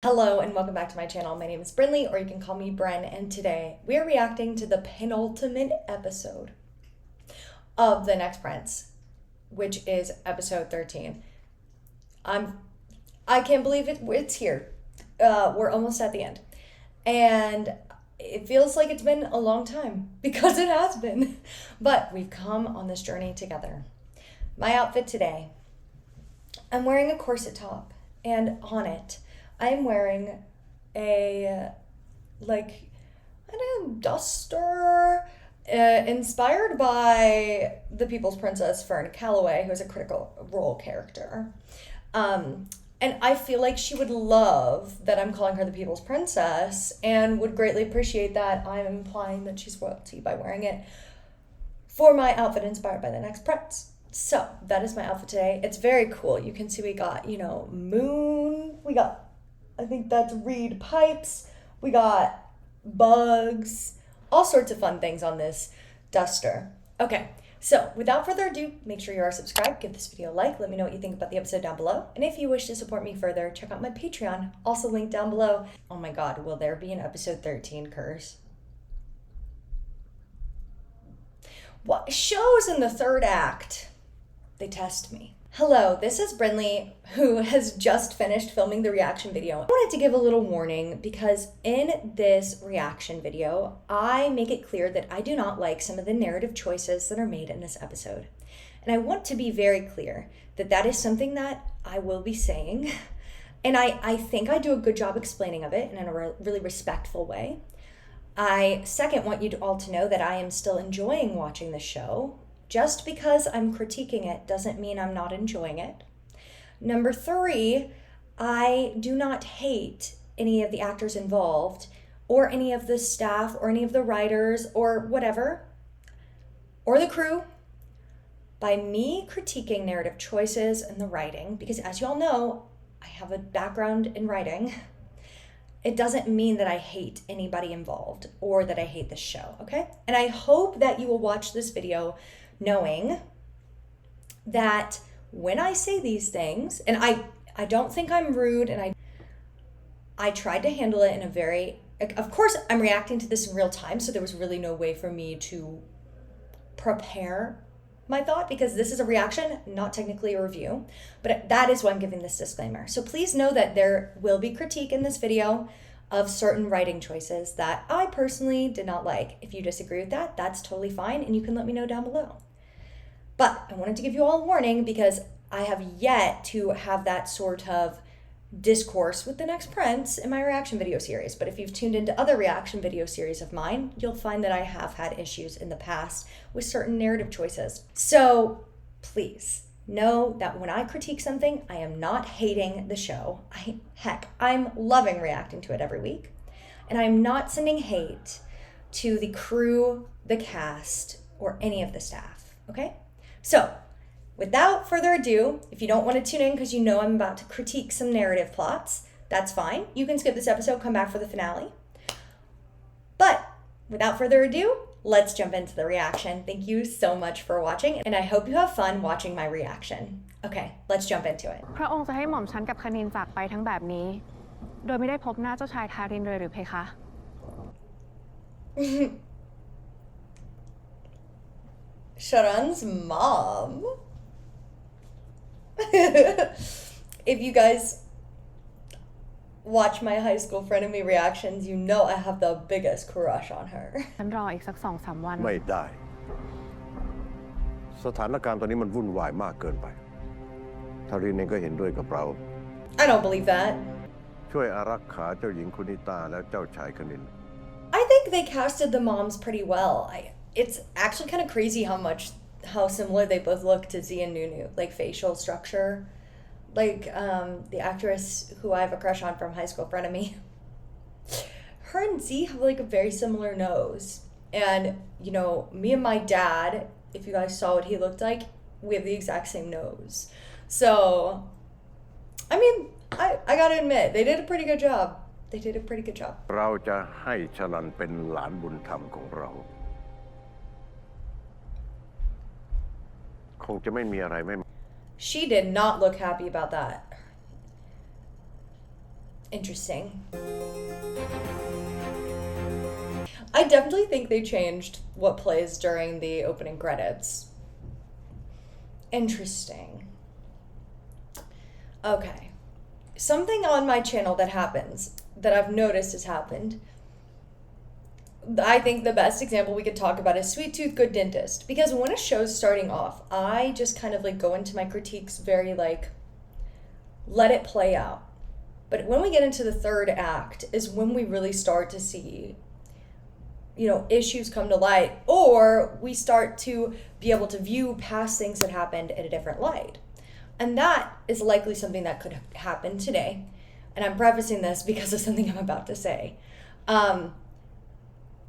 Hello and welcome back to my channel. My name is Brinley, or you can call me Bren, and today we are reacting to the penultimate episode of The Next Prince, which is episode 13. I can't believe it's here. We're almost at the end. And it feels like it's been a long time because it has been. But we've come on this journey together. My outfit today, I'm wearing a corset top, and on it I'm wearing a, I don't know, duster inspired by the People's Princess Fern Calloway, who's a Critical Role character. And I feel like she would love that I'm calling her the People's Princess and would greatly appreciate that I'm implying that she's royalty by wearing it for my outfit inspired by the next prince. So that is my outfit today. It's very cool. You can see we got, moon. We got, I think that's reed pipes. We got bugs, all sorts of fun things on this duster. Okay, so without further ado, make sure you are subscribed, give this video a like, let me know what you think about the episode down below. And if you wish to support me further, check out my Patreon, also linked down below. Oh my God, will there be an episode 13 curse? What shows in the third act? They test me. Hello, this is Brinley, who has just finished filming the reaction video. I wanted to give a little warning because in this reaction video, I make it clear that I do not like some of the narrative choices that are made in this episode. And I want to be very clear that that is something that I will be saying. And I think I do a good job explaining of it in a really respectful way. I second want you all to know that I am still enjoying watching the show. Just because I'm critiquing it doesn't mean I'm not enjoying it. Number 3, I do not hate any of the actors involved or any of the staff or any of the writers or whatever, or the crew, by me critiquing narrative choices and the writing, because as you all know, I have a background in writing. It doesn't mean that I hate anybody involved or that I hate the show, okay? And I hope that you will watch this video knowing that when I say these things, and I don't think I'm rude, and I tried to handle it in a very, of course I'm reacting to this in real time, so there was really no way for me to prepare my thought because this is a reaction, not technically a review, but that is why I'm giving this disclaimer. So please know that there will be critique in this video of certain writing choices that I personally did not like. If you disagree with that, that's totally fine, and you can let me know down below. But I wanted to give you all a warning because I have yet to have that sort of discourse with the next prince in my reaction video series. But if you've tuned into other reaction video series of mine, you'll find that I have had issues in the past with certain narrative choices. So please know that when I critique something, I am not hating the show. Heck, I'm loving reacting to it every week. And I'm not sending hate to the crew, the cast, or any of the staff, okay? So, without further ado, if you don't want to tune in because you know I'm about to critique some narrative plots, that's fine. You can skip this episode, come back for the finale. But without further ado, let's jump into the reaction. Thank you so much for watching, and I hope you have fun watching my reaction. Okay, let's jump into it. พระองค์จะให้หม่อมฉันกับคณินจากไปทั้งแบบนี้โดยไม่ได้พบหน้าเจ้าชายทารินเลยหรือเพคะ Sharan's mom. If you guys watch my high school frenemy reactions, you know I have the biggest crush on her. ฉันรออีกสัก 2-3 วัน ไม่ได้สถานการณ์ตอนนี้มันวุ่นวายมากเกินไปทารินเองก็เห็นด้วยกับเรา I don't believe that. ช่วยอารักขาเจ้าหญิงคุนิตาและเจ้าชายคณิน I think they casted the moms pretty well. It's actually kind of crazy how similar they both look to Z and Nunu, like facial structure. Like the actress who I have a crush on from High School Frenemy. Her and Z have like a very similar nose. And, me and my dad, if you guys saw what he looked like, we have the exact same nose. So, I mean, I gotta admit, they did a pretty good job. They did a pretty good job. เราจะให้ชลันเป็นหลานบุญธรรมของเราคงจะไม่มีอะไรไม่ She did not look happy about that. Interesting. I definitely think they changed what plays during the opening credits. Interesting. Okay. Something on my channel that happens, that I've noticed has happened. I think the best example we could talk about is Sweet Tooth, Good Dentist. Because when a show's starting off, I just kind of like go into my critiques very like, let it play out. But when we get into the third act is when we really start to see, you know, issues come to light, or we start to be able to view past things that happened in a different light. And that is likely something that could happen today. And I'm prefacing this because of something I'm about to say.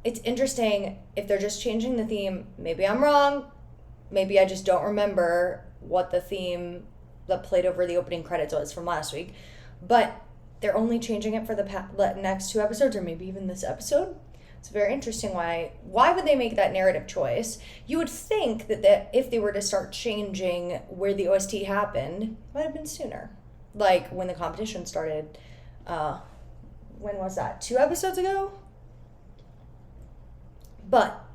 It's interesting if they're just changing the theme. Maybe I'm wrong. Maybe I just don't remember what the theme that played over the opening credits was from last week. But they're only changing it for the next 2 episodes, or maybe even this episode. It's very interesting why would they make that narrative choice? You would think that if they were to start changing where the OST happened, it might have been sooner. Like when the competition started, when was that? 2 episodes ago? But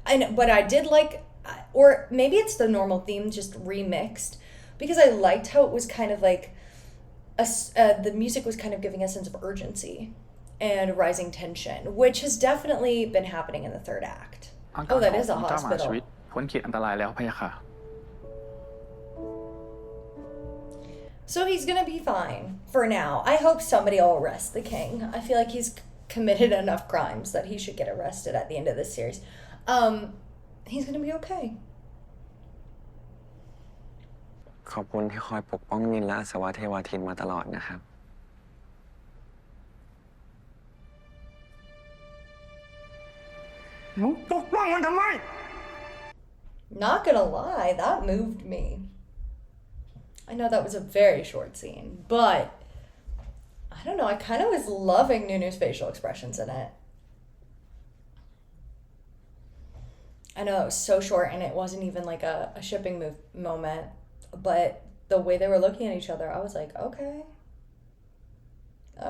I did like, or maybe it's the normal theme just remixed, because I liked how it was kind of like, the music was kind of giving a sense of urgency and rising tension, which has definitely been happening in the third act. Oh, that is a hospital. พ้นขีดอันตรายแล้วพะยะค่ะ So he's gonna be fine for now. I hope somebody will arrest the king. I feel like he's committed enough crimes that he should get arrested at the end of this series. He's gonna be okay. ขอบคุณที่คอยปกป้องนินและอัศวะเทวาทินมาตลอดนะครับ Not gonna lie, that moved me. I know that was a very short scene, but I don't know, I kind of was loving Nunu's facial expressions in it. I know it was so short and it wasn't even like a shipping moment, but the way they were looking at each other, I was like, okay.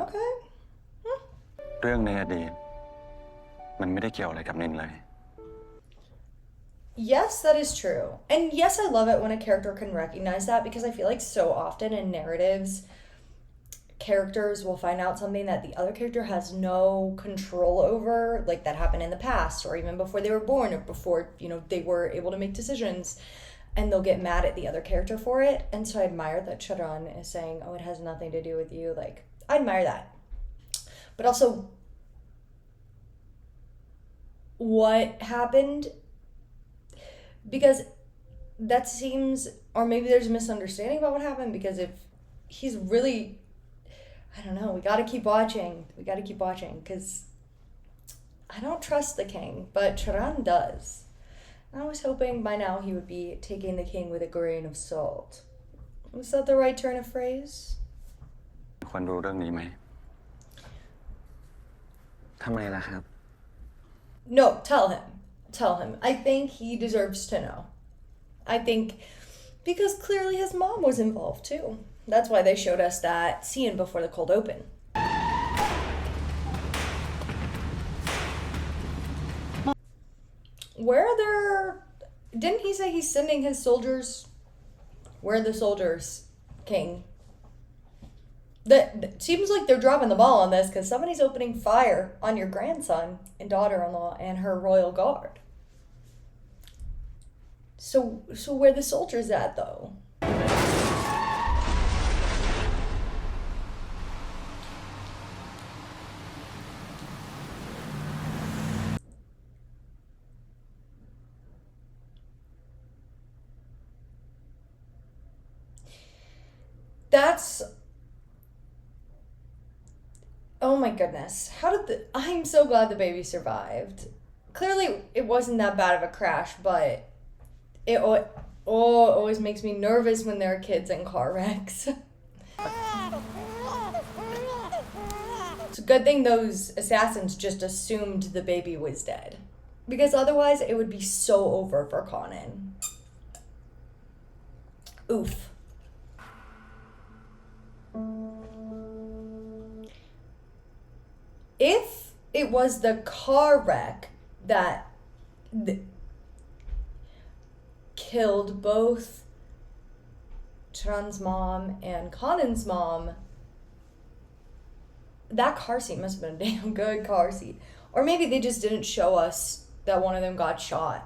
Okay. เรื่องในอดีตมันไม่ได้เกี่ยวอะไรกับนินเลย Yes, that is true. And yes, I love it when a character can recognize that, because I feel like so often in narratives, characters will find out something that the other character has no control over, like that happened in the past, or even before they were born, or before, you know, they were able to make decisions, and they'll get mad at the other character for it. And so I admire that Charan is saying, oh, it has nothing to do with you. Like, I admire that. But also, what happened, because that seems, or maybe there's a misunderstanding about what happened, because if he's really, I don't know, we gotta keep watching, because I don't trust the king, but Charan does. I was hoping by now he would be taking the king with a grain of salt. Was that the right turn of phrase? ควรรู้เรื่องนี้ไหมทำไมล่ะครับ No, tell him. I think he deserves to know. I think because clearly his mom was involved too. That's why they showed us that scene before the cold open. Where are there... Didn't he say he's sending his soldiers? Where are the soldiers, King? That seems like they're dropping the ball on this, because somebody's opening fire on your grandson and daughter-in-law and her royal guard. So where are the soldiers at, though? That's... Oh my goodness. I'm so glad the baby survived. Clearly, it wasn't that bad of a crash, but it always makes me nervous when there are kids in car wrecks. It's a good thing those assassins just assumed the baby was dead, because otherwise it would be so over for Conan. Oof. if it was the car wreck that killed both Tran's mom and Kanan's mom, that car seat must have been a damn good car seat. Or maybe they just didn't show us that one of them got shot.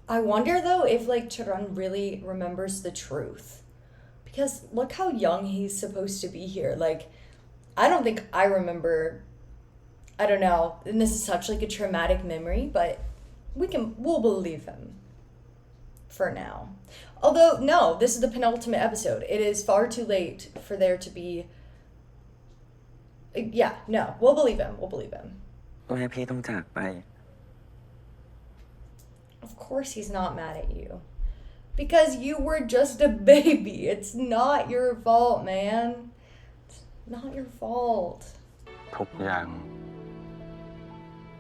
I wonder though if like Charan really remembers the truth. Because look how young he's supposed to be here. Like, I don't think I remember, I don't know, and this is such like a traumatic memory, but we'll believe him for now. Although, no, this is the penultimate episode. It is far too late for there to be, yeah, no, we'll believe him. แม่พี่ต้องจากไป Of course he's not mad at you. Because you were just a baby. It's not your fault, man. It's not your fault. ทุกอย่าง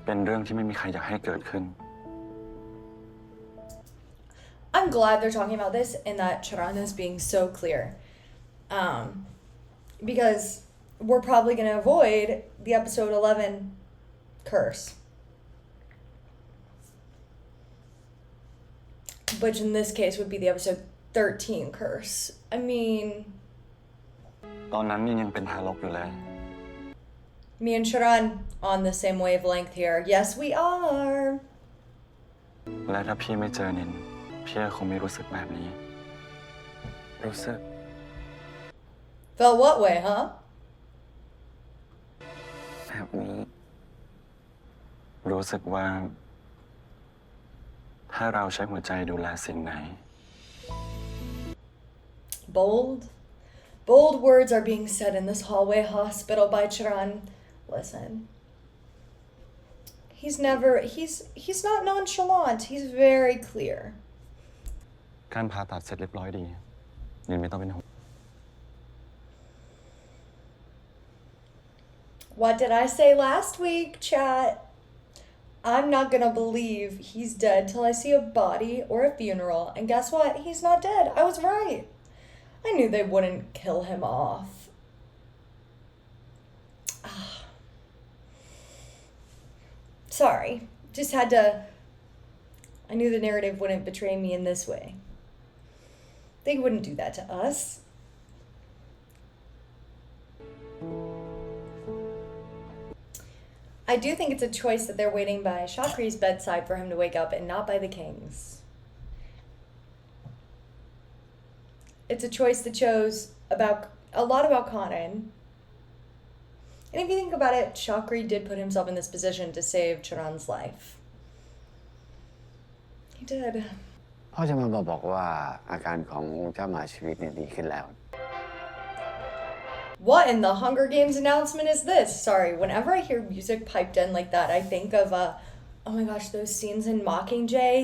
เป็นเรื่องที่ไม่มีใครอยากให้เกิดขึ้น I'm glad they're talking about this and that Charan is being so clear. Because we're probably going to avoid the episode 11 curse. Which in this case would be the episode 13 curse. I mean... ตอนนั้นยังเป็นทารกอยู่เลย Me and Charan on the same wavelength here. Yes, we are. และถ้าพี่ไม่เจอนินพี่คงไม่รู้สึกแบบนี้ รู้สึก Felt what way, huh? แบบนี้ รู้สึกว่า ถ้าเราใช้หัวใจดูแลสิ่งไหน Bold words are being said in this hallway hospital by Charan. Listen. He's not nonchalant. He's very clear. การผ่าตัดเสร็จเรียบร้อยดีนินไม่ต้องเป็นห่วง What did I say last week, chat? I'm not gonna believe he's dead till I see a body or a funeral. And guess what? He's not dead. I was right. I knew they wouldn't kill him off. Sorry. Just had to... I knew the narrative wouldn't betray me in this way. They wouldn't do that to us. I do think it's a choice that they're waiting by Shakri's bedside for him to wake up and not by the king's. It's a choice that shows a lot about Kanan. And if you think about it, Shakri did put himself in this position to save Charan's life. He did. พ่อจะมาบอกว่าอาการของเจ้าหมาชีวิตเนี่ยดีขึ้นแล้ว What in the Hunger Games announcement is this? Sorry, whenever I hear music piped in like that, I think of, oh my gosh, those scenes in Mockingjay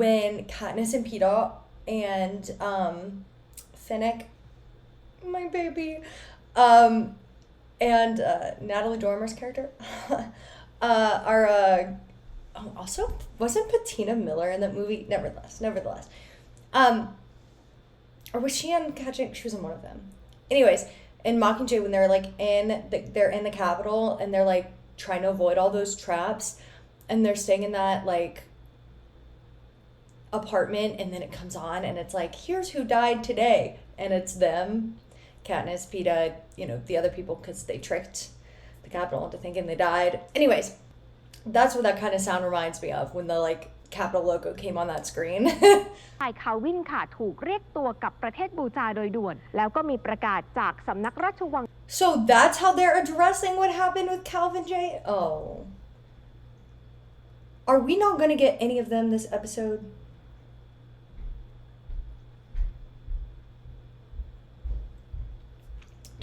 when Katniss and Peeta and Finnick, my baby, and Natalie Dormer's character are, also, wasn't Patina Miller in that movie? Nevertheless. Or was she on Catching? She was in one of them. Anyways, in Mockingjay when they're like they're in the Capitol and they're like trying to avoid all those traps and they're staying in that like apartment and then it comes on and it's like, here's who died today, and it's them, Katniss, Peeta, the other people, because they tricked the Capitol into thinking they died. Anyways, that's what that kind of sound reminds me of when the like Capitol logo came on that screen. ชายคาวินค่ะถูกเรียกตัวกลับประเทศบูจาโดยด่วนแล้วก็มีประกาศจากสำนักราชวัง So that's how they're addressing what happened with Calvin J? Oh. Are we not going to get any of them this episode?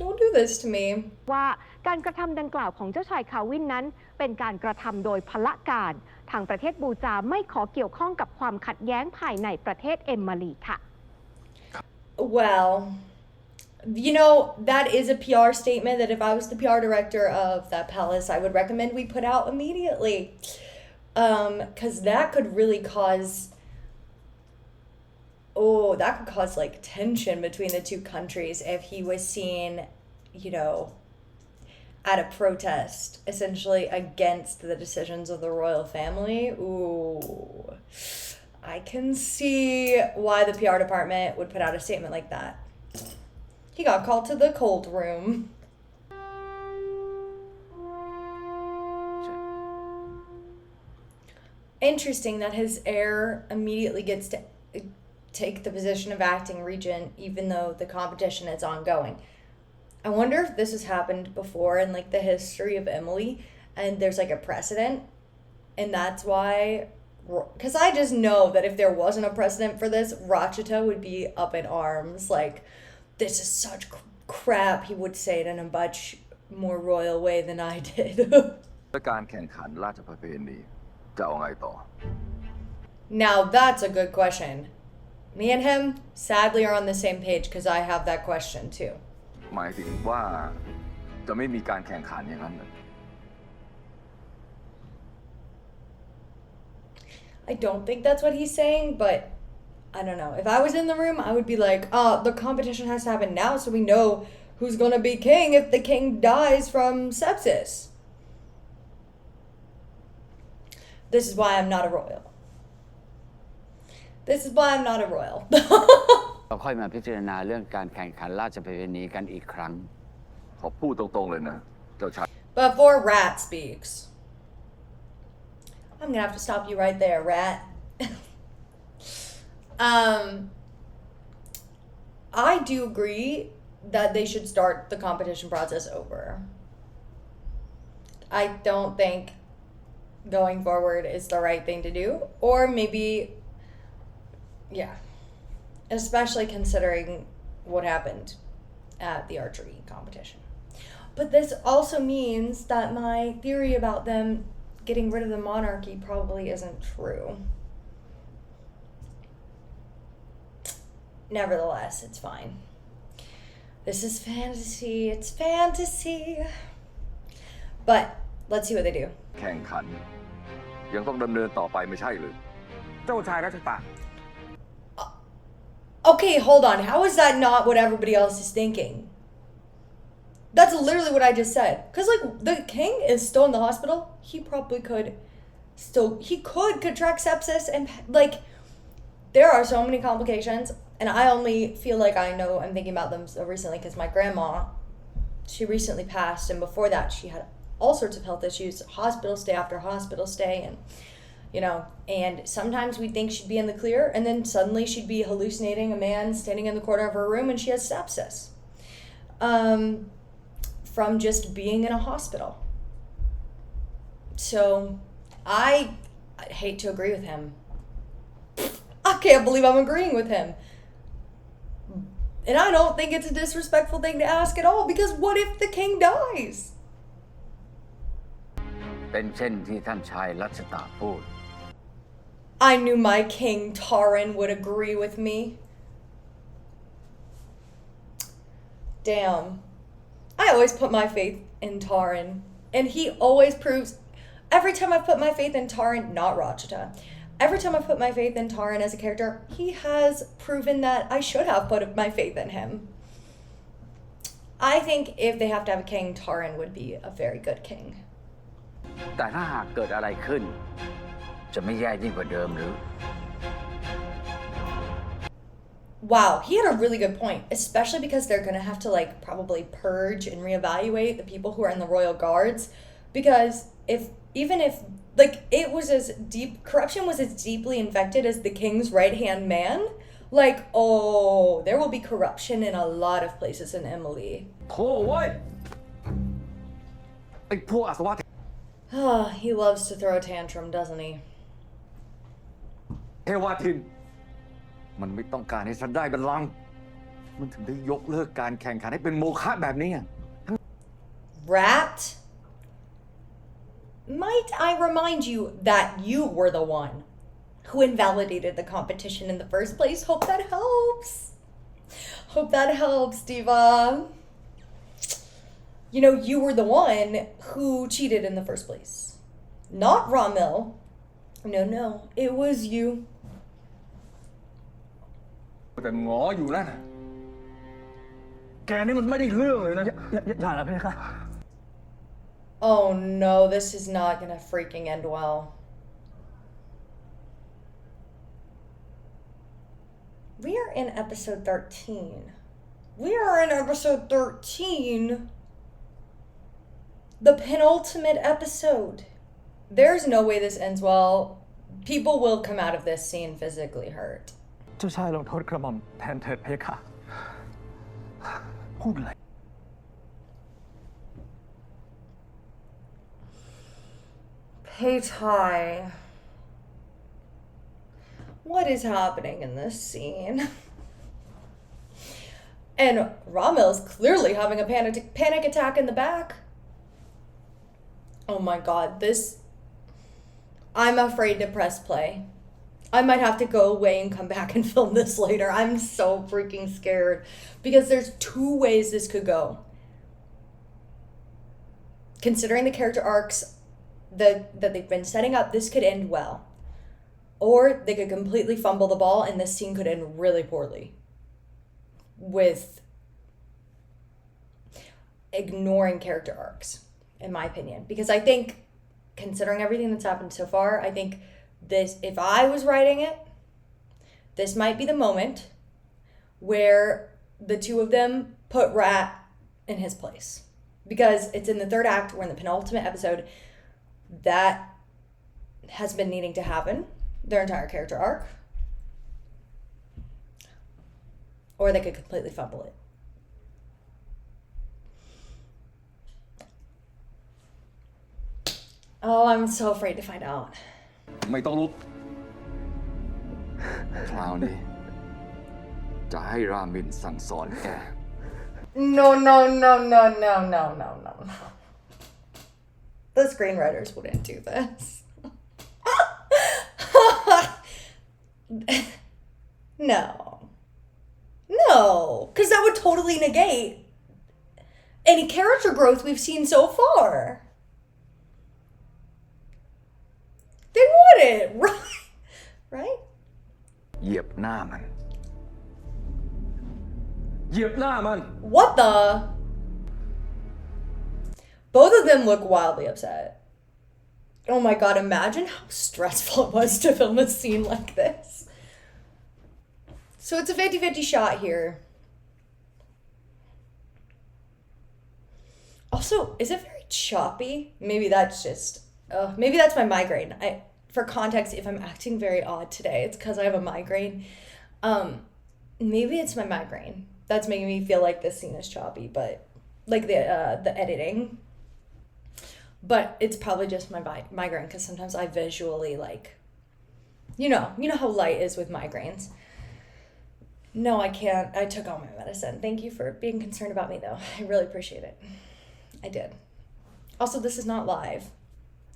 Don't do this to me. ว่าการกระทำดังกล่าวของเจ้าชายคาวินนั้นเป็นการกระทำโดยพละการทางประเทศบูจาไม่ขอเกี่ยวข้องกับความขัดแย้งภายในประเทศเอมมารีค่ะ Well, that is a PR statement that if I was the PR director of that palace, I would recommend we put out immediately. Because that could really cause... Oh, that could cause, like, tension between the two countries if he was seen, at a protest, essentially against the decisions of the royal family. Ooh, I can see why the PR department would put out a statement like that. He got called to the cold room. Interesting that his heir immediately gets to take the position of acting regent even though the competition is ongoing. I wonder if this has happened before in like the history of Emily and there's like a precedent, and that's why, because I just know that if there wasn't a precedent for this, Rachita would be up in arms like, this is such crap. He would say it in a much more royal way than I did. การแข่งขันราชประเพณีจะเอาไงต่อ Now that's a good question. Me and him sadly are on the same page because I have that question too. หมายถึงว่าจะไม่มีการแข่งขันอย่างนั้นเหรอ I don't think that's what he's saying, but I don't know. If I was in the room, I would be like, the competition has to happen now so we know who's gonna be king if the king dies from sepsis. This is why I'm not a royal. This is why I'm not a royal. เราค่อยมาพิจารณาเรื่องการแข่งขันราชประเพณีกันอีกครั้ง ขอพูดตรงๆเลยนะเจ้าชาย Before Rat speaks. I'm gonna have to stop you right there, Rat. I do agree that they should start the competition process over. I don't think going forward is the right thing to do, or maybe, yeah, especially considering what happened at the archery competition. But this also means that my theory about them getting rid of the monarchy probably isn't true. Nevertheless, it's fine. This is fantasy. It's fantasy. But let's see what they do. แข่งขันยังต้องดำเนินต่อไปไม่ใช่หรือ เจ้าชายรัชตะ Okay, hold on. How is that not what everybody else is thinking? That's literally what I just said. Because, like, the king is still in the hospital. He probably could he could contract sepsis. And, like, there are so many complications. And I only feel like I know I'm thinking about them so recently because my grandma, she recently passed. And before that, she had all sorts of health issues, hospital stay after hospital stay. And, you know, and sometimes we'd think she'd be in the clear. And then suddenly she'd be hallucinating a man standing in the corner of her room and she has sepsis. From just being in a hospital. So I'd hate to agree with him. I can't believe I'm agreeing with him. And I don't think it's a disrespectful thing to ask at all, because what if the king dies? เป็นเช่นที่ท่านชายรัชตะพูด I knew my king Taran would agree with me. Damn. I always put my faith in Taran, and he always proves, every time I put my faith in Taran, not Rachita, every time I put my faith in Taran as a character, he has proven that I should have put my faith in him. I think if they have to have a king, Taran would be a very good king. แต่ถ้าหากเกิดอะไรขึ้น จะไม่แย่ยิ่งกว่าเดิมหรือ Wow, he had a really good point, especially because they're gonna have to like probably purge and reevaluate the people who are in the royal guards, because even if like it was as deep, corruption was as deeply infected as the king's right-hand man, like, oh, there will be corruption in a lot of places in Emily. โถ่เว้ยไอ้พวกอาสวะ He loves to throw a tantrum, doesn't he? เทวาทิน มันไม่ต้องการให้ฉันได้บัลลังก์มันถึงได้ยกเลิกการแข่งขันให้เป็นโมฆะแบบนี้ Rat? Might I remind you that you were the one who invalidated the competition in the first place? Hope that helps. Hope that helps, Diva. You know, you were the one who cheated in the first place. Not Ramil. No, it was you. แต่หงออยู่นั่นน่ะแกนี่มันไม่ได้เรื่องเลยนะ อย่าละเพคะ Oh no, this is not gonna freaking end well. We are in episode 13. We are in episode 13. The penultimate episode. There's no way this ends well. People will come out of this scene physically hurt. เจ้าชายลงโทษกระหม่อมแทนเถิดเพคะพูดอะไร Peitai. What is happening in this scene? And Ramil's clearly having a panic attack in the back. Oh my god, this... I'm afraid to press play. I might have to go away and come back and film this later. I'm so freaking scared. Because there's two ways this could go. Considering the character arcs that they've been setting up, this could end well. Or they could completely fumble the ball and this scene could end really poorly. With ignoring character arcs, in my opinion. Because I think, considering everything that's happened so far, I think this, if I was writing it, this might be the moment where the two of them put Rat in his place. Because it's in the third act, we're in the penultimate episode, that has been needing to happen, their entire character arc. Or they could completely fumble it. Oh, I'm so afraid to find out. ไม่ต้องลุก คราวนี้จะให้รามินสั่งสอนแก No. The screenwriters wouldn't do this. No, because that would totally negate any character growth we've seen so far. They wouldn't, right? เหยียบหน้ามัน เหยียบหน้ามัน What the? Both of them look wildly upset. Oh my god, imagine how stressful it was to film a scene like this. So it's a 50-50 shot here. Also, is it very choppy? Maybe that's just... maybe that's my migraine. For context, if I'm acting very odd today, it's because I have a migraine. Maybe it's my migraine that's making me feel like this scene is choppy, but like the editing. But it's probably just my migraine because sometimes I visually like, you know how light is with migraines. No, I can't. I took all my medicine. Thank you for being concerned about me, though. I really appreciate it. I did. Also, this is not live.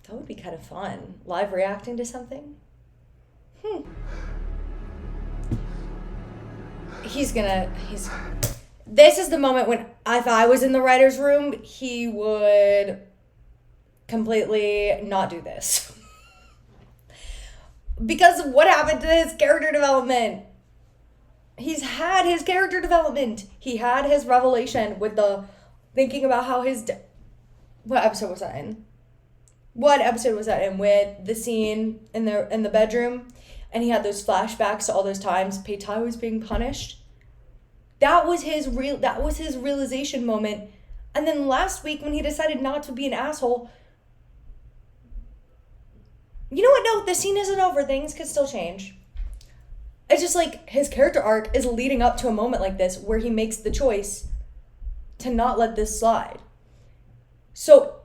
That would be kind of fun. Live reacting to something. This is the moment when if I was in the writer's room, he would completely not do this. Because of what happened to his character development. He's had his character development. He had his revelation with the thinking about how his... What episode was that in? With the scene in the bedroom, and he had those flashbacks to all those times Peitai was being punished. That was his realization moment. And then last week when he decided not to be an asshole, you know what? No, the scene isn't over. Things could still change. It's just like his character arc is leading up to a moment like this where he makes the choice to not let this slide. So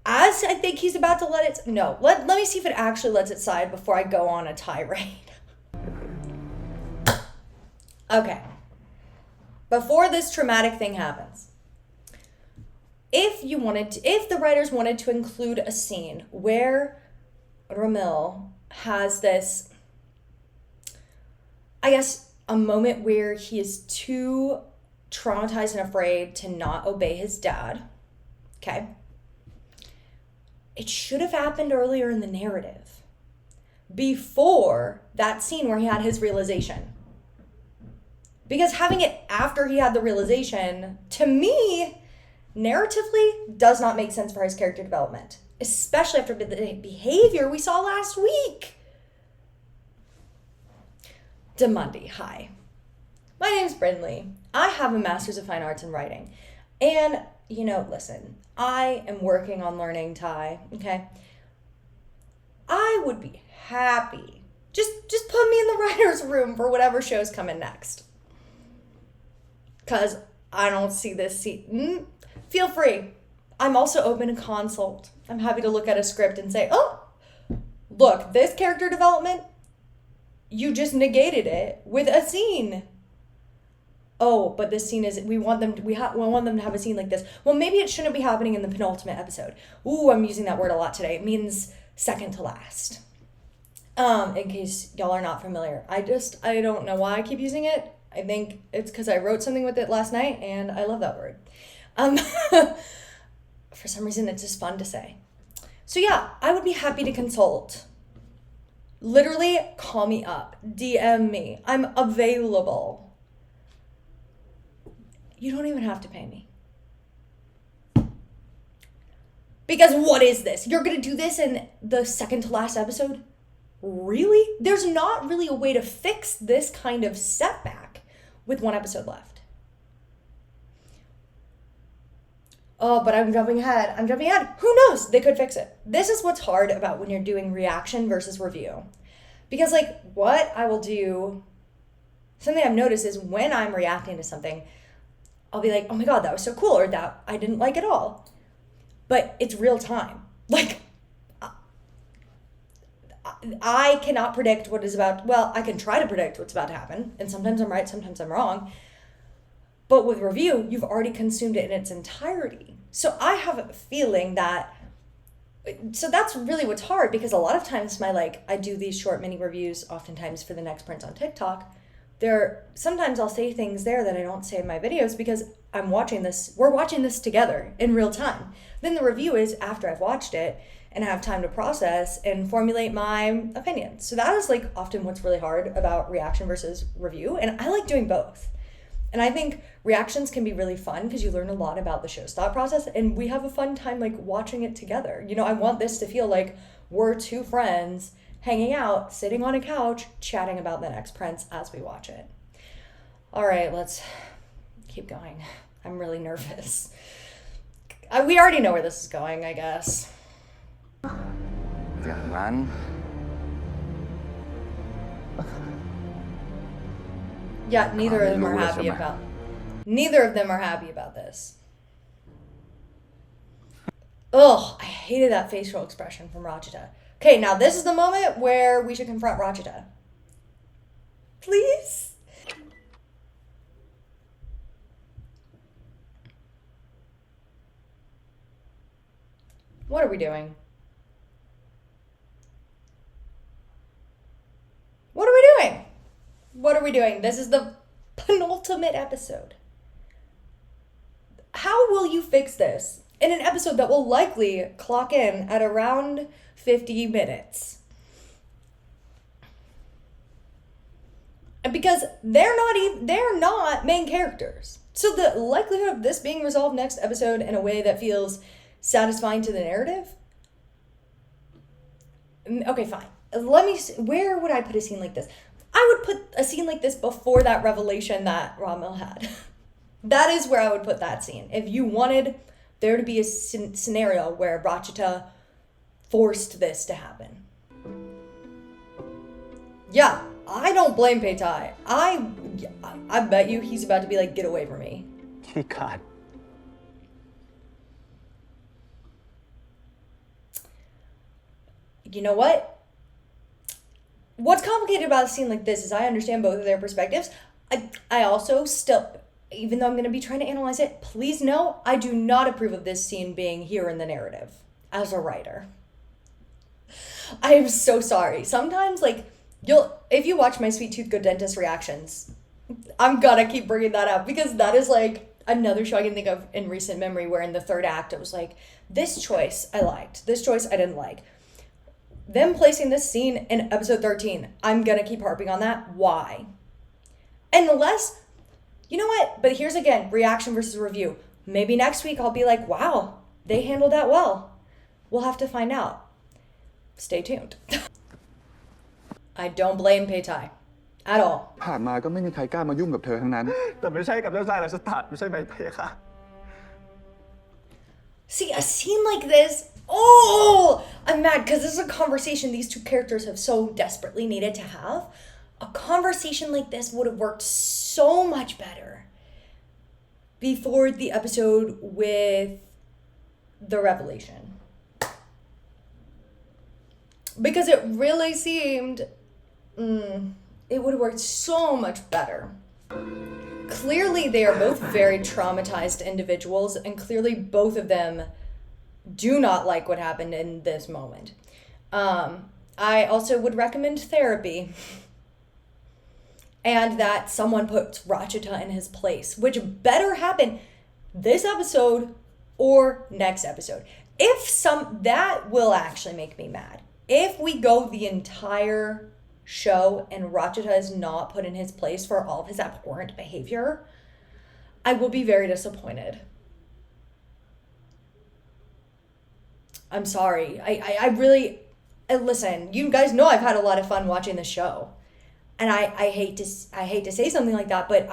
as I think he's about to let it... No, let me see if it actually lets it slide before I go on a tirade. Okay. Before this traumatic thing happens, if the writers wanted to include a scene where Ramil has this, I guess, a moment where he is too traumatized and afraid to not obey his dad, okay? It should have happened earlier in the narrative, before that scene where he had his realization. Because having it after he had the realization, to me, narratively does not make sense for his character development, especially after the behavior we saw last week. Demundi, hi. My name's Brindley. I have a Master's of Fine Arts in Writing. And, listen, I am working on learning Thai, okay? I would be happy. Just put me in the writer's room for whatever show's coming next. Because I don't see this Feel free. I'm also open to consult. I'm happy to look at a script and say, oh, look, this character development, you just negated it with a scene. Oh, but this scene is, we want them to have a scene like this. Well, maybe it shouldn't be happening in the penultimate episode. Ooh, I'm using that word a lot today. It means second to last. In case y'all are not familiar. I don't know why I keep using it. I think it's because I wrote something with it last night and I love that word. For some reason, it's just fun to say. So yeah, I would be happy to consult. Literally, call me up. DM me. I'm available. You don't even have to pay me. Because what is this? You're going to do this in the second to last episode? Really? There's not really a way to fix this kind of setback with one episode left. Oh, but I'm jumping ahead. Who knows? They could fix it. This is what's hard about when you're doing reaction versus review. Because, what I will do, something I've noticed is when I'm reacting to something, I'll be like, oh my God, that was so cool, or that I didn't like at all. But it's real time. I cannot predict what is I can try to predict what's about to happen, and sometimes I'm right, sometimes I'm wrong. But with review, you've already consumed it in its entirety. So I have a feeling so that's really what's hard, because a lot of times I do these short mini reviews oftentimes for the next prints on TikTok. Sometimes I'll say things there that I don't say in my videos because we're watching this together in real time. Then the review is after I've watched it and I have time to process and formulate my opinions. So that is often what's really hard about reaction versus review. And I like doing both. And I think reactions can be really fun because you learn a lot about the show's thought process, and we have a fun time watching it together. I want this to feel like we're two friends hanging out, sitting on a couch, chatting about the next prints as we watch it. All right, let's keep going. I'm really nervous. We already know where this is going, I guess.อย่างนั้น Yeah, neither of them are happy about this. Ugh, I hated that facial expression from Rajita. Okay, now this is the moment where we should confront Rajita. Please? What are we doing? What are we doing? This is the penultimate episode. How will you fix this in an episode that will likely clock in at around 50 minutes? Because they're not main characters. So the likelihood of this being resolved next episode in a way that feels satisfying to the narrative? Okay, fine. Let me see. Where would I put a scene like this? I would put a scene like this before that revelation that Ramil had. That is where I would put that scene. If you wanted there to be a scenario where Rachita forced this to happen. Yeah, I don't blame Peitai. I bet you he's about to be get away from me. God. You know what? What's complicated about a scene like this is I understand both of their perspectives. I also still, even though I'm going to be trying to analyze it, please know I do not approve of this scene being here in the narrative as a writer. I am so sorry. Sometimes, if you watch my Sweet Tooth Good Dentist reactions, I'm gonna keep bringing that up because that is another show I can think of in recent memory where in the third act it was this choice I liked, this choice I didn't like. Them placing this scene in episode 13, I'm gonna keep harping on that. Why? Unless, you know what? But here's again, reaction versus review. Maybe next week I'll be like, wow, they handled that well. We'll have to find out. Stay tuned. I don't blame Peitai at all. ผ่านมาก็ไม่มีใครกล้ามายุ่งกับเธอทั้งนั้น แต่ไม่ใช่กับเจ้าชายราชสตัดไม่ใช่ไหมเพคะ See, a scene like this, oh, I'm mad because this is a conversation these two characters have so desperately needed to have. A conversation like this would have worked so much better before the episode with the revelation. Because it really seemed, it would have worked so much better. Clearly, they are both very traumatized individuals, and clearly both of them do not like what happened in this moment. I also would recommend therapy. And that someone puts Rachita in his place, which better happen this episode or next episode. That will actually make me mad. If we go the entire show and Rachita is not put in his place for all of his abhorrent behavior, I will be very disappointed. I'm sorry. I really, listen, you guys know I've had a lot of fun watching the show. And I hate to say something like that, but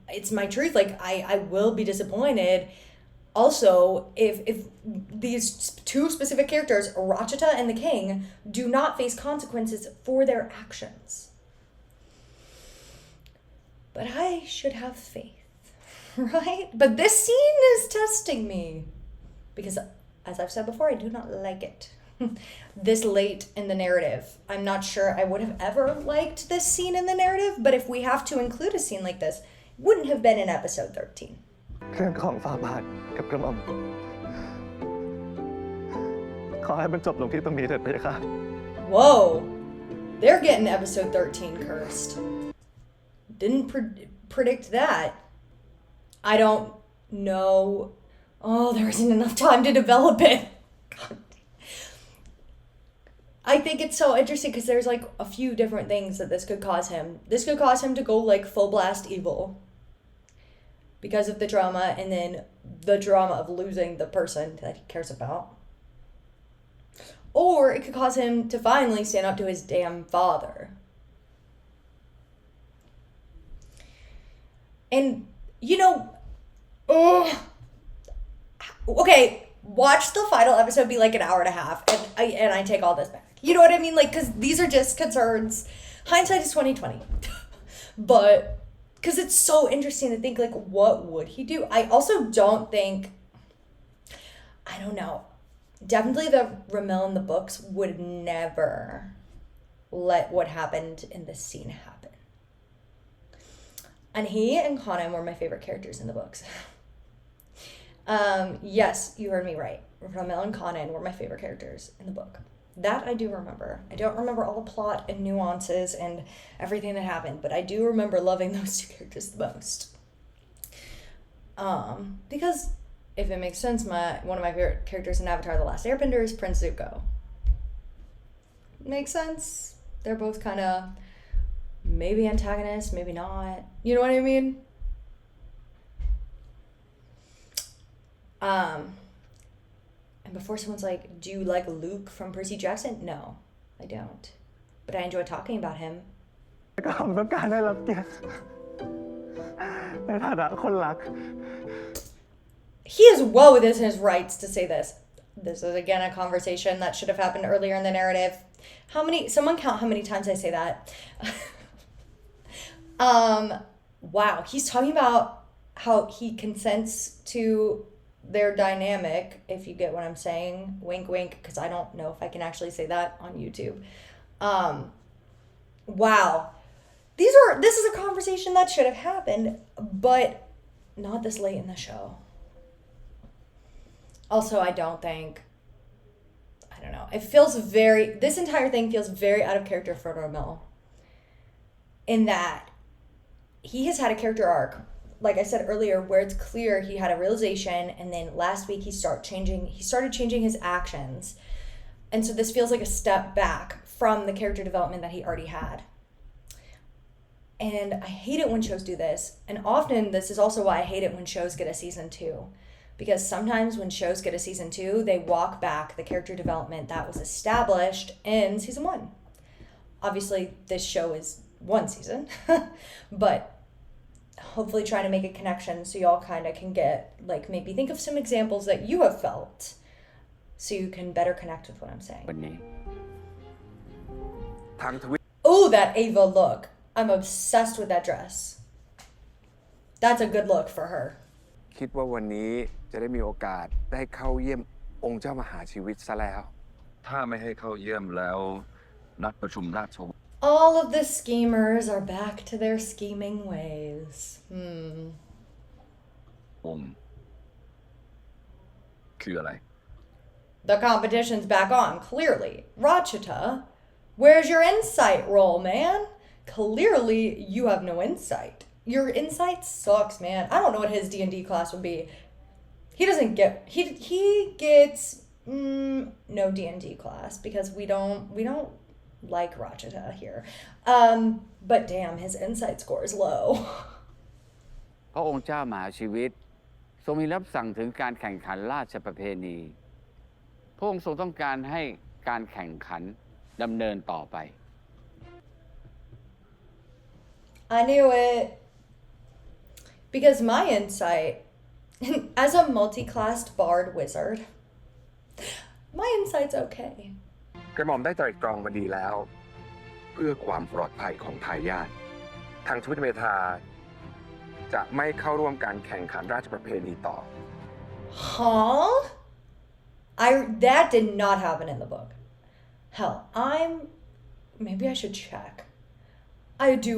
it's my truth. Like I will be disappointed. Also, if these two specific characters, Rachita and the king, do not face consequences for their actions. But I should have faith, right? But this scene is testing me because, as I've said before, I do not like it. This late in the narrative. I'm not sure I would have ever liked this scene in the narrative, but if we have to include a scene like this, it wouldn't have been in episode 13. เรื่องของฝ่าบาทกับกระหม่อมขอให้มันจบลงที่ตรงนี้เถิดเพคะ Whoa, they're getting episode 13 cursed. Didn't predict that. I don't know. Oh, there isn't enough time to develop it. God. I think it's so interesting because there's like a few different things that this could cause him. This could cause him to go like full blast evil because of the drama, and then the drama of losing the person that he cares about. Or it could cause him to finally stand up to his damn father. And, you know, okay, watch the final episode be like an hour and a half, and I take all this back. You know what I mean? Like, because these are just concerns. Hindsight is 20/20. But, because it's so interesting to think, like, what would he do? I also don't think, I don't know, definitely the Ramil in the books would never let what happened in this scene happen. And he and Conan were my favorite characters in the books. Yes, you heard me right. Ramil and Conan were my favorite characters in the book. That I do remember. I don't remember all the plot and nuances and everything that happened, but I do remember loving those two characters the most. Because if it makes sense, one of my favorite characters in Avatar: The Last Airbender is Prince Zuko. Makes sense. They're both kind of maybe antagonists, maybe not. You know what I mean? And before someone's like, do you like Luke from Percy Jackson? No, I don't. But I enjoy talking about him. กระหม่อมต้องการได้รับเกียรติในฐานะคนรัก He is well within his rights to say this. This is again a conversation that should have happened earlier in the narrative. Someone count how many times I say that. Wow, he's talking about how he consents to their dynamic, if you get what I'm saying. Wink, wink, because I don't know if I can actually say that on YouTube. Wow. This is a conversation that should have happened, but not this late in the show. Also, I don't know. This entire thing feels very out of character for Ramil. In that he has had a character arc, like I said earlier, where it's clear he had a realization, and then last week he started changing his actions. And so this feels like a step back from the character development that he already had. And I hate it when shows do this. And often this is also why I hate it when shows get a season 2. Because sometimes when shows get a season 2, they walk back the character development that was established in season 1. Obviously, this show is 1 season, but hopefully trying to make a connection so y'all kind of can get, like, maybe think of some examples that you have felt so you can better connect with what I'm saying. วันนี้ ทางทวิต Oh, that Ava look. I'm obsessed with that dress. That's a good look for her. คิดว่าวันนี้จะได้มีโอกาสได้เข้าเยี่ยมองค์เจ้ามหาชีวิตซะแล้ว ถ้าไม่ให้เข้าเยี่ยมแล้วนัดประชุมราชวงศ์ All of the schemers are back to their scheming ways. คืออะไร The competition's back on, clearly. Rachita, where's your insight roll, man? Clearly, you have no insight. Your insight sucks, man. I don't know what his D&D class would be. He doesn't get... He gets no D&D class because we don't like Rachita here. But damn, his insight score is low. พระองค์เจ้ามหาชีวิตทรงมีรับสั่งถึงการแข่งขันราชประเพณีพระองค์ทรงต้องการให้การแข่งขันดำเนินต่อไป I knew it. Because my insight, as a multi-classed bard wizard, my insight's okay. กระหม่อมได้ไตร่ตรองมาดีแล้ว เพื่อความปลอดภัยของทายาททางทวิตเมธาจะไม่เข้าร่วมการแข่งขันราชประเพณีต่อ Huh? That did not happen in the book. Hell, maybe I should check. I do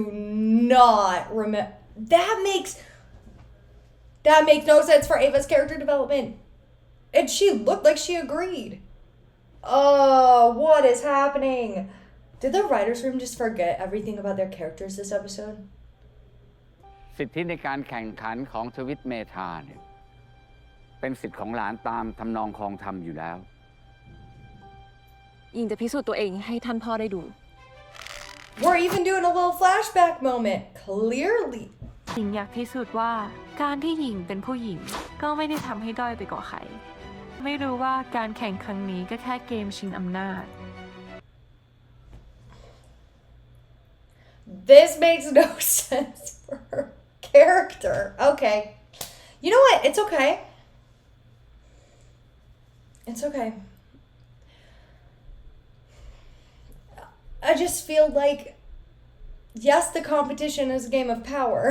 not remember. That makes no sense for Ava's character development. And she looked like she agreed. Oh, what is happening? Did the writer's room just forget everything about their characters this episode? สิทธิในการแข่งขันของทวิตเมธาเนี่ยเป็นสิทธิของหลานตามทำนองครองธรรมอยู่แล้ว หญิงจะพิสูจน์ตัวเองให้ท่านพ่อได้ดู We're even doing a little flashback moment. Clearly. หญิงอยากพิสูจน์ว่าการที่หญิงเป็นผู้หญิงก็ไม่ได้ทำให้ด้อยไปกว่าใครไม่รู้ว่าการแข่งครั้งนี้ก็แค่เกมชิงอำนาจ This makes no sense for her character. Okay. You know what? It's okay. It's okay. I just feel like, yes, the competition is a game of power.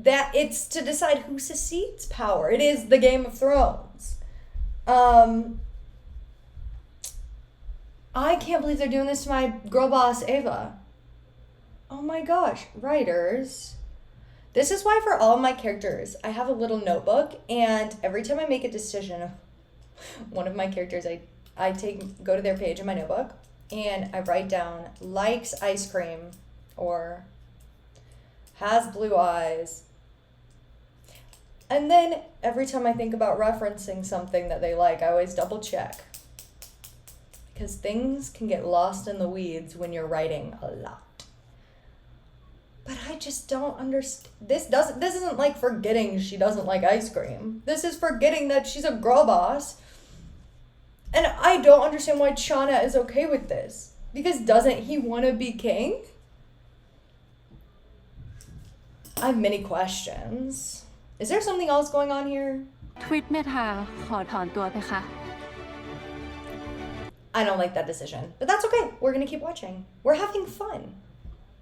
That it's to decide who succeeds power. It is the Game of Thrones. I can't believe they're doing this to my girl boss, Ava. Oh my gosh, writers. This is why for all of my characters, I have a little notebook, and every time I make a decision, one of my characters, I go to their page in my notebook, and I write down likes ice cream or has blue eyes. And then every time I think about referencing something that they like, I always double check. Because things can get lost in the weeds when you're writing a lot. But I just don't understand. This isn't like forgetting she doesn't like ice cream. This is forgetting that she's a girl boss. And I don't understand why Chana is okay with this. Because doesn't he want to be king? I have many questions. Is there something else going on here? ทวิตเมธาขอถอนตัวไปค่ะ I don't like that decision. But that's okay. We're going to keep watching. We're having fun.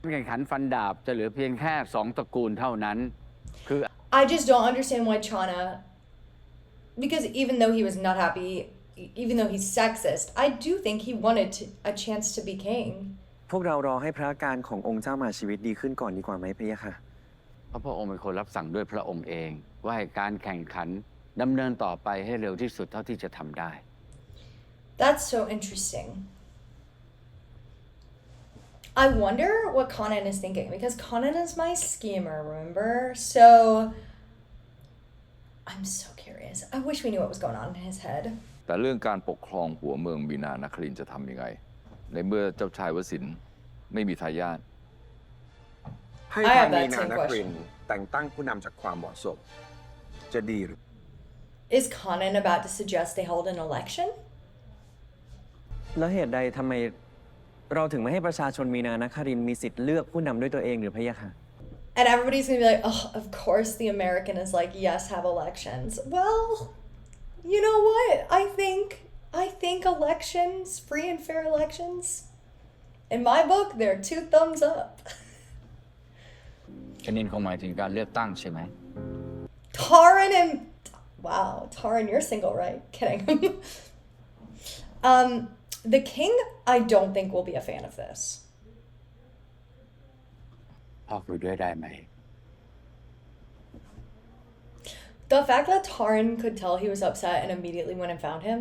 การแข่งขันฟันดาบจะเหลือเพียงแค่2 ตระกูลเท่านั้นคือ I just don't understand why Chana, because even though he was not happy, even though he's sexist, I do think he wanted a chance to be king. พวกเรารอให้พระการขององค์เจ้ามหาชีวิตดีขึ้นก่อนดีกว่าไหมพะยะค่ะ เพราะพระองค์เป็นคนรับสั่งด้วยพระองค์เอง ว่าให้การแข่งขันดำเนินต่อไปให้เร็วที่สุดเท่าที่จะทำได้ That's so interesting. I wonder what Conan is thinking, because Conan is my schemer, remember? So I'm so curious. I wish we knew what was going on in his head. แต่เรื่องการปกครองหัวเมืองมีนานครินทร์จะทำยังไงในเมื่อเจ้าชายวสินทร์ไม่มีทายาท ให้ I ทาง have มี that นา same นคริน question. แต่งตั้งผู้นำจากความเหมาะสม จะดีหรือ Is Conan about to suggest they hold an election? แล้วเหตุใดทำไมเราถึงไม่ให้ประชาชนมีนานครินทร์มีสิทธิ์เลือกผู้นำด้วยตัวเองหรือพะยะค่ะ And everybody's gonna be like, oh, of course the American is like, yes, have elections. Well, you know what? I think elections, free and fair elections, in my book, they're 2 thumbs up. คณินคงหมายถึงการเลือกตั้งใช่ไหม Taran and wow, Taran, you're single, right? Kidding. The king, I don't think will be a fan of this. พ่อคุยด้วยได้ไหม The fact that Taran could tell he was upset and immediately went and found him.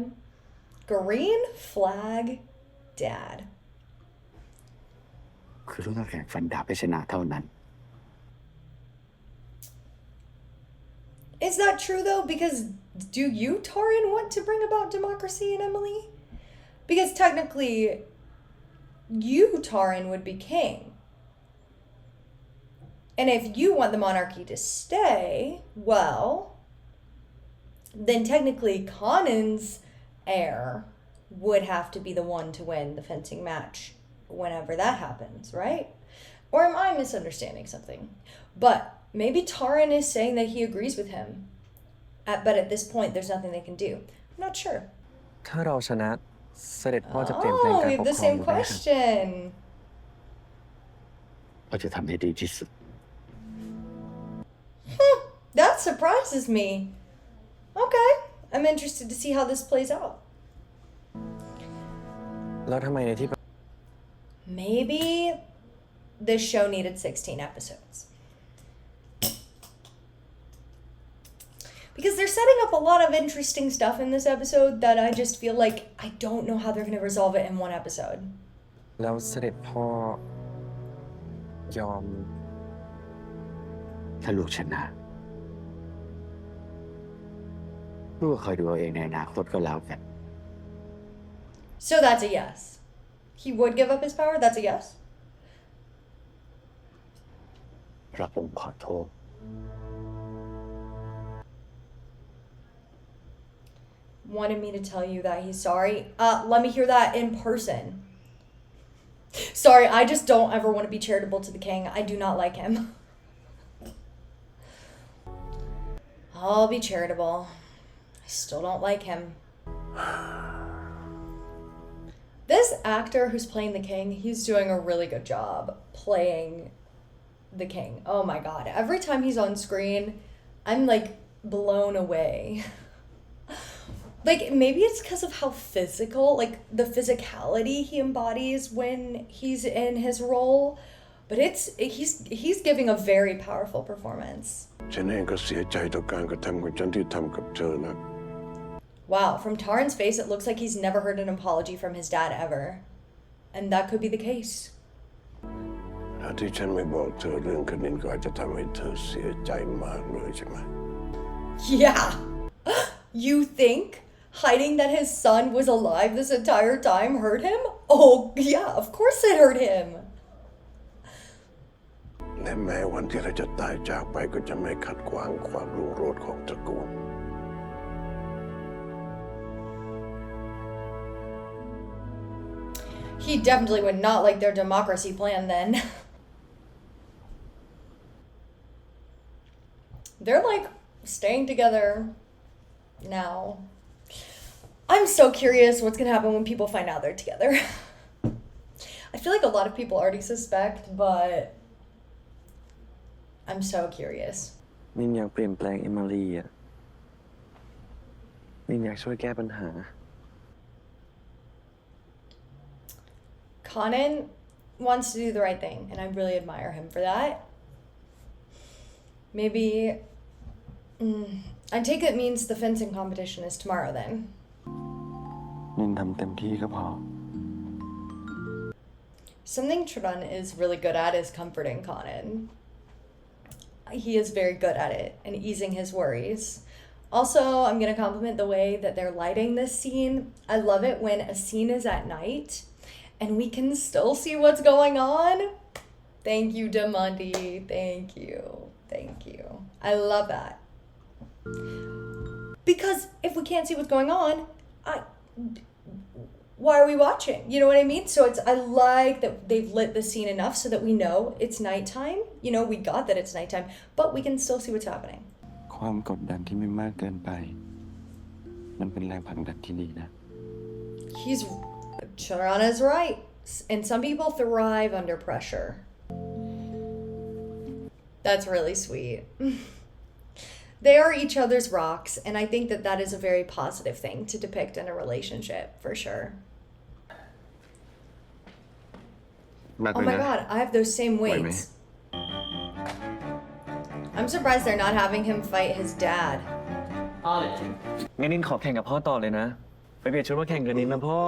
Green flag dad. คือต้องแข่งฟันดาบให้ชนะเท่านั้น Is that true though? Because do you, Taran, want to bring about democracy in Emily? Because technically, you, Taran, would be king. And if you want the monarchy to stay, well, then technically Conan's heir would have to be the one to win the fencing match whenever that happens, right? Or am I misunderstanding something? But maybe Taran is saying that he agrees with him. But at this point, there's nothing they can do. I'm not sure. ถ้าเราชนะเสด็จพ่อจะเปลี่ยนแปลง Oh, การ we ป have ก the ครอง same หรือไม่ครับ question. ก็จะทำให้ดีที่สุด That surprises me. Okay, I'm interested to see how this plays out. แล้วทำไมในที่ Maybe this show needed 16 episodes. Because they're setting up a lot of interesting stuff in this episode that I just feel like I don't know how they're going to resolve it in one episode. แล้วเสด็จพ่อยอม ถ้าลูกชนะ ลูกก็คอยดูเอาเองในอนาคตก็แล้วกัน So that's a yes. He would give up his power? That's a yes? พระองค์ขอโทษ Wanted me to tell you that he's sorry. Let me hear that in person. Sorry, I just don't ever want to be charitable to the king. I do not like him. I'll be charitable. I still don't like him. This actor who's playing the king, he's doing a really good job playing the king. Oh my god. Every time he's on screen, I'm like blown away. Like, maybe it's because of how physical, like, the physicality he embodies when he's in his role. But he's giving a very powerful performance. ฉันเองก็เสียใจต่อการกระทำของฉันที่ทำกับเธอนะ Wow, from Taran's face, it looks like he's never heard an apology from his dad ever. And that could be the case. ถ้าที่ฉันไม่บอกเธอเรื่องคณินก็อาจจะทำให้เธอเสียใจมากเลยใช่ไหม Yeah. You think hiding that his son was alive this entire time hurt him? Oh, yeah, of course it hurt him. และแม้วันที่เราจะตายจากไปก็จะไม่ขัดขวางความรุ่งโรจน์ของตระกูล He definitely would not like their democracy plan then. They're like staying together now. I'm so curious what's gonna happen when people find out they're together. I feel like a lot of people already suspect, but I'm so curious. มินอยากเปลี่ยนแปลงเอมิลี่อ่ะมินอยากช่วยแก้ปัญหา Conan wants to do the right thing, and I really admire him for that. Maybe I take it means the fencing competition is tomorrow then. มินทำเต็มที่ก็พอ Something Trudon is really good at is comforting Conan. He is very good at it and easing his worries. Also, I'm going to compliment the way that they're lighting this scene. I love it when a scene is at night and we can still see what's going on. Thank you, Damandi. Thank you. Thank you. I love that. Because if we can't see what's going on, why are we watching? You know what I mean? So I like that they've lit the scene enough so that we know it's nighttime. You know, we got that it's nighttime, but we can still see what's happening. ความกดดันที่ไม่มากเกินไปมันเป็นแรงผลักดันที่ดีนะ Charana's right. And some people thrive under pressure. That's really sweet. They are each other's rocks, and I think that that is a very positive thing to depict in a relationship, for sure. Oh my god, I have those same weights. I'm surprised they're not having him fight his dad. งั้นนินขอแข่งกับพ่อต่อเลยนะ ไปเปลี่ยนชุดมาแข่งกับนินนะพ่อ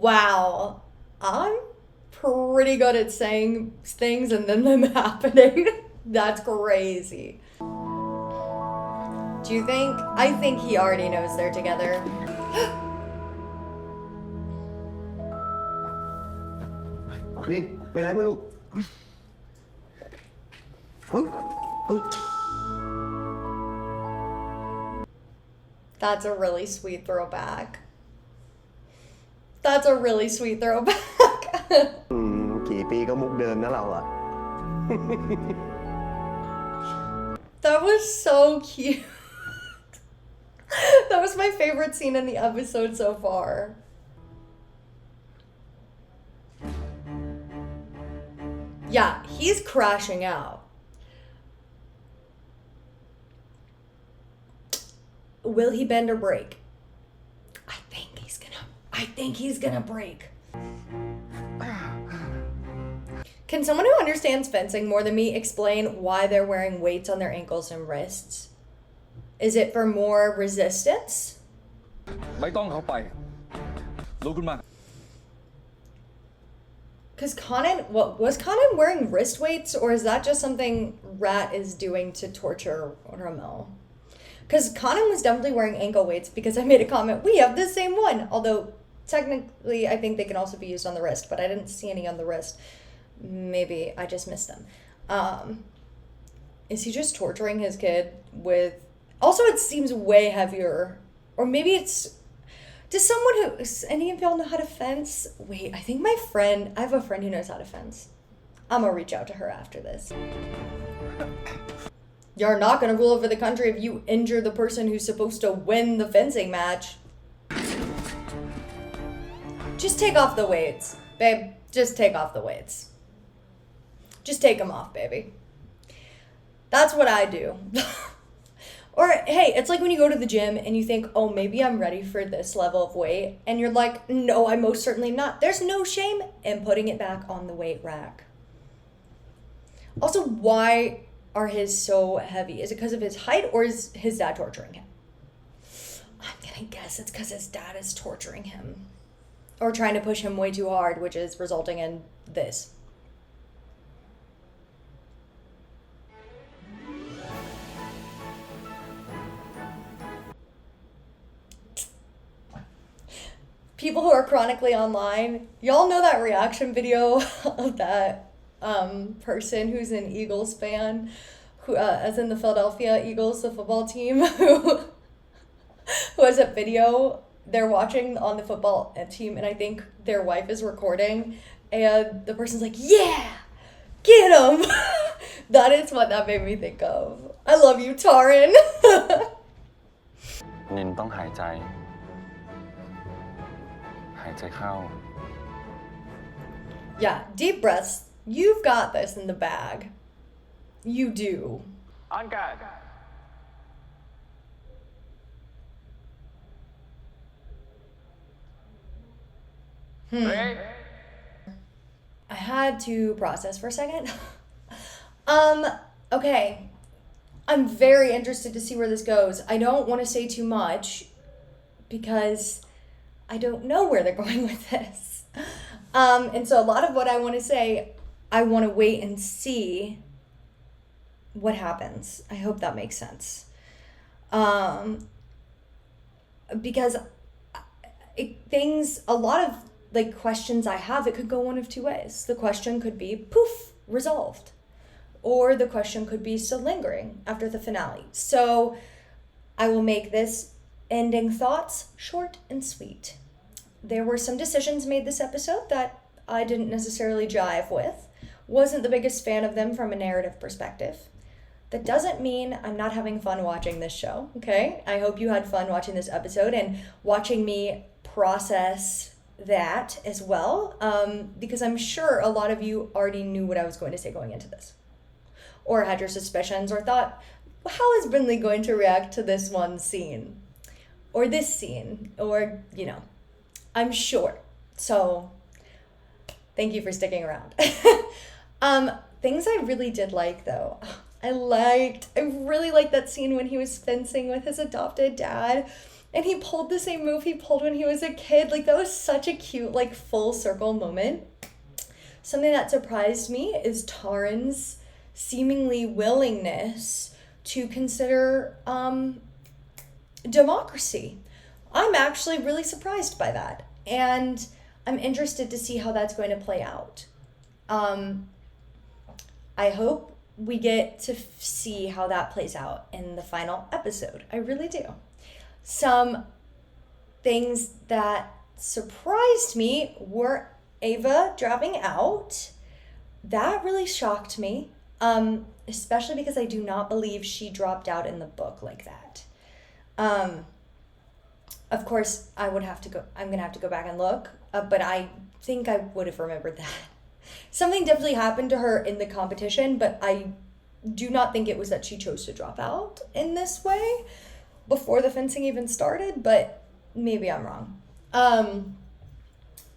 Wow. I'm pretty good at saying things and then them happening. That's crazy. Do you think? I think he already knows they're together. That's a really sweet throwback. That's a really sweet throwback. กี่ปีก็มุกเดิมนะเราอะ That was so cute. That was my favorite scene in the episode so far. Yeah, he's crashing out. Will he bend or break? I think he's gonna break. Can someone who understands fencing more than me explain why they're wearing weights on their ankles and wrists? Is it for more resistance? ไม่ต้องเข้าไปลุกขึ้นมา Because was Conan wearing wrist weights, or is that just something Rat is doing to torture Ramel? Because Conan was definitely wearing ankle weights, because I made a comment, we have the same one. Although, technically, I think they can also be used on the wrist, but I didn't see any on the wrist. Maybe I just missed them. Is he just torturing his kid with... Also, it seems way heavier. Or maybe it's... Does any of y'all know how to fence? Wait, I think I have a friend who knows how to fence. I'm gonna reach out to her after this. You're not gonna rule over the country if you injure the person who's supposed to win the fencing match. Just take off the weights, babe. Just take off the weights. Just take them off, baby. That's what I do. Or, hey, it's like when you go to the gym and you think, oh, maybe I'm ready for this level of weight. And you're like, no, I'm most certainly not. There's no shame in putting it back on the weight rack. Also, why are his so heavy? Is it because of his height, or is his dad torturing him? I'm gonna guess it's because his dad is torturing him. Or trying to push him way too hard, which is resulting in this. People who are chronically online, y'all know that reaction video of that person who's an Eagles fan, who as in the Philadelphia Eagles, the football team, who has a video they're watching on the football team, and I think their wife is recording, and the person's like, yeah, get him. That is what that made me think of. I love you, Taran. นินต้องหายใจเข้า Yeah, deep breaths. You've got this in the bag. You do. On guard. I had to process for a second. Okay. I'm very interested to see where this goes. I don't want to say too much because I don't know where they're going with this. And so a lot of what I want to say, I want to wait and see what happens. I hope that makes sense. Because a lot of like questions I have, it could go one of two ways. The question could be poof, resolved. Or the question could be still lingering after the finale. So I will make this ending thoughts short and sweet. There were some decisions made this episode that I didn't necessarily jive with. Wasn't the biggest fan of them from a narrative perspective. That doesn't mean I'm not having fun watching this show, okay? I hope you had fun watching this episode and watching me process that as well, because I'm sure a lot of you already knew what I was going to say going into this. Or had your suspicions or thought, how is Brinley going to react to this one scene? Or this scene? Or, you know, I'm sure. So, thank you for sticking around. Things I really did like, though. I really liked that scene when he was fencing with his adopted dad. And he pulled the same move he pulled when he was a kid. Like, that was such a cute, like, full circle moment. Something that surprised me is Taryn's seemingly willingness to consider democracy. I'm actually really surprised by that. And I'm interested to see how that's going to play out. I hope we get to see how that plays out in the final episode. I really do. Some things that surprised me were Ava dropping out. That really shocked me, especially because I do not believe she dropped out in the book like that. Of course, I'm gonna have to go back and look, but I think I would have remembered that. Something definitely happened to her in the competition, but I do not think it was that she chose to drop out in this way before the fencing even started, but maybe I'm wrong.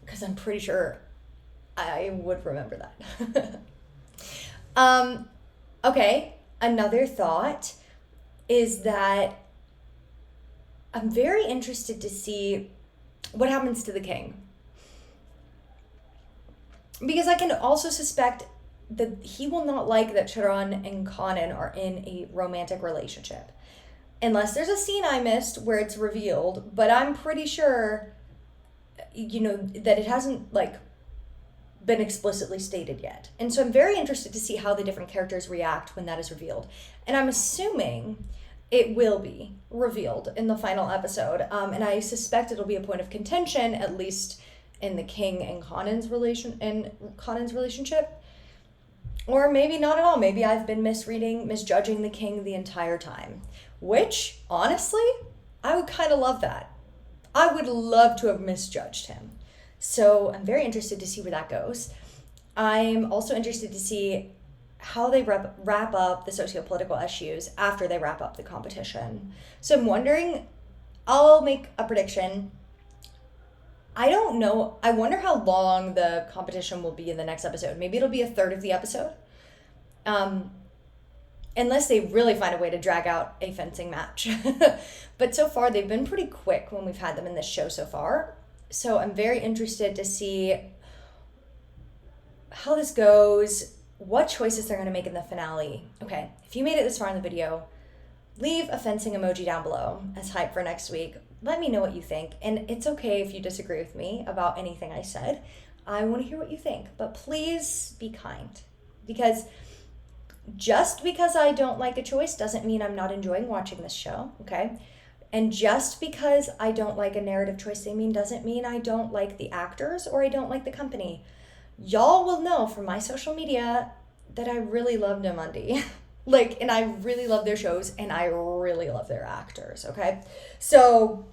Because I'm pretty sure I would remember that. Okay, another thought is that I'm very interested to see what happens to the king. Because I can also suspect that he will not like that Sharon and Conan are in a romantic relationship. Unless there's a scene I missed where it's revealed, but I'm pretty sure, you know, that it hasn't, like, been explicitly stated yet. And so I'm very interested to see how the different characters react when that is revealed. And I'm assuming it will be revealed in the final episode. And I suspect it'll be a point of contention, at least in the king and Conan's relationship. Or maybe not at all. Maybe I've been misjudging the king the entire time. Which, honestly, I would kind of love that. I would love to have misjudged him. So I'm very interested to see where that goes. I'm also interested to see how they wrap up the socio-political issues after they wrap up the competition. So I'm wondering, I'll make a prediction. I don't know. I wonder how long the competition will be in the next episode. Maybe it'll be a third of the episode. Unless they really find a way to drag out a fencing match. But so far, they've been pretty quick when we've had them in this show so far. So I'm very interested to see how this goes, what choices they're going to make in the finale. Okay, if you made it this far in the video, leave a fencing emoji down below as hype for next week. Let me know what you think. And it's okay if you disagree with me about anything I said. I want to hear what you think. But please be kind. Because just because I don't like a choice doesn't mean I'm not enjoying watching this show, okay? And just because I don't like a narrative choice doesn't mean I don't like the actors or I don't like the company. Y'all will know from my social media that I really love Namundi. And I really love their shows and I really love their actors, okay? So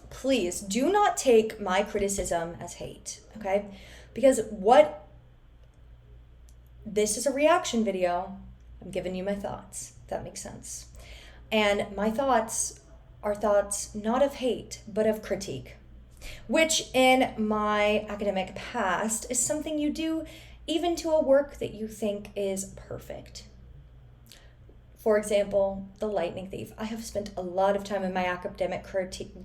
please do not take my criticism as hate, okay? Because this is a reaction video. I'm giving you my thoughts, if that makes sense. And my thoughts are thoughts not of hate, but of critique, which in my academic past is something you do even to a work that you think is perfect. For example, The Lightning Thief. I have spent a lot of time in my academic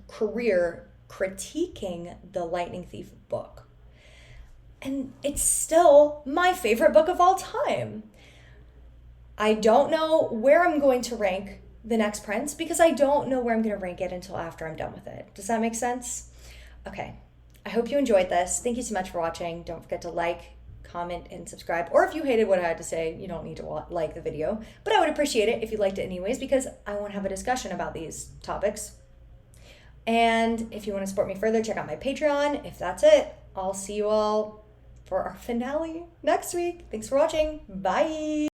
career critiquing The Lightning Thief book. And it's still my favorite book of all time. I don't know where I'm going to rank The Next Prince because I don't know where I'm going to rank it until after I'm done with it. Does that make sense? Okay. I hope you enjoyed this. Thank you so much for watching. Don't forget to like, comment, and subscribe. Or if you hated what I had to say, you don't need to like the video. But I would appreciate it if you liked it anyways, because I want to have a discussion about these topics. And if you want to support me further, check out my Patreon. If that's it, I'll see you all for our finale next week. Thanks for watching. Bye.